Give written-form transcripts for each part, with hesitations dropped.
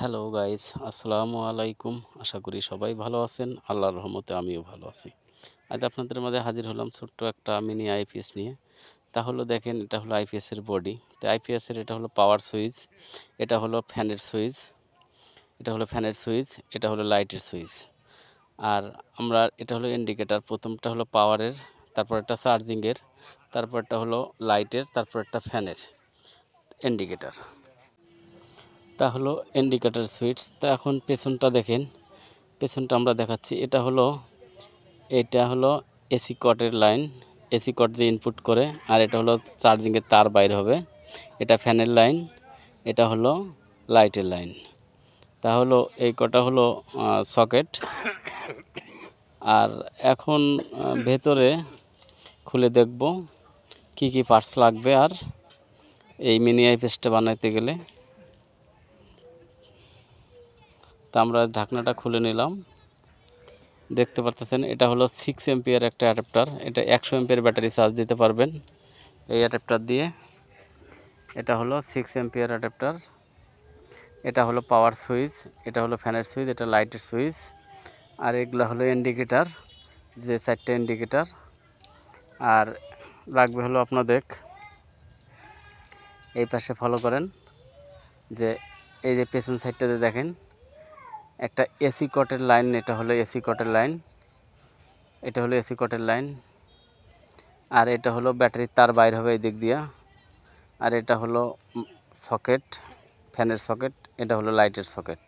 Hello guys, আসসালামু আলাইকুম। আশা করি সবাই ভালো আছেন। আল্লাহর রহমতে আমিও ভালো আছি। আজ আপনাদের মাঝে হাজির হলাম ছোট্ট একটা মিনি আইপিএস নিয়ে। তাহলে দেখেন, এটা হলো আইপিএস এর বডি। তো আইপিএস এর এটা হলো পাওয়ার সুইচ, এটা হলো ফ্যানের সুইচ, এটা হলো ফ্যানের সুইচ, এটা হলো লাইটের সুইচ। আর এটা হলো ইন্ডিকেটর। প্রথমটা হলো পাওয়ারের, তারপর একটা চার্জিংয়ের, তারপর একটা হলো লাইটের, তারপর একটা ফ্যানের ইন্ডিকেটর। তা হলো ইন্ডিকেটর সুইচ। তা এখন পেছনটা দেখেন, পেছনটা আমরা দেখাচ্ছি। এটা হলো এসি কটের লাইন, এসি কট দিয়ে ইনপুট করে। আর এটা হলো চার্জিংয়ের তার বাইর হবে। এটা ফ্যানের লাইন, এটা হলো লাইটের লাইন। তা হলো এই কটা হলো সকেট। আর এখন ভেতরে খুলে দেখব কি কি পার্টস লাগবে আর এই মিনি আইপিএসটা বানাইতে গেলে। তা আমরা ঢাকনাটা খুলে নিলাম। দেখতে পাচ্ছেন, এটা হলো 6 এম্পিয়ার একটা অ্যাডাপ্টার। এটা 100 এম্পিয়ার ব্যাটারি চার্জ দিতে পারবেন এই অ্যাডাপ্টার দিয়ে। এটা হলো 6 এম্পিয়ার অ্যাডাপ্টার। এটা হলো পাওয়ার সুইচ, এটা হলো ফ্যানের সুইচ, এটা লাইটের সুইচ। আর এগুলো হলো ইন্ডিকেটার, যে 4টে ইন্ডিকেটার। আর লাগবে হলো আপনাদের এই পাশে ফলো করেন, যে এই যে পেছন সাইডটাতে দেখেন একটা এসি কটের লাইন। এটা হলো এসি কটের লাইন, এটা হলো এসি কটের লাইন। আর এটা হলো ব্যাটারির তার বাইর হবে এই দিক দিয়া। আর এটা হলো সকেট, ফ্যানের সকেট, এটা হলো লাইটের সকেট।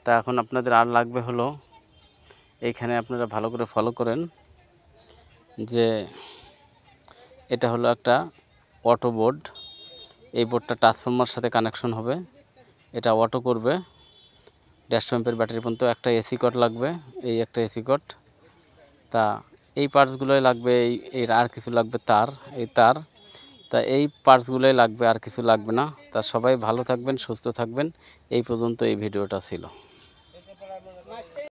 তা এখন আপনাদের আর লাগবে হলো, এইখানে আপনারা ভালো করে ফলো করেন, যে এটা হলো একটা অটো বোর্ড। এই বোর্ডটা ট্রান্সফরমার সাথে কানেকশন হবে, এটা অটো করবে 150 এমপির ব্যাটারি পর্যন্ত। একটা এসি কট লাগবে, এই একটা এসি কট। তা এই পার্টসগুলোই লাগবে। এই আর কিছু লাগবে তার, এই তার। তা এই পার্টসগুলোই লাগবে, আর কিছু লাগবে না। তা সবাই ভালো থাকবেন, সুস্থ থাকবেন। এই পর্যন্ত এই ভিডিওটা ছিল।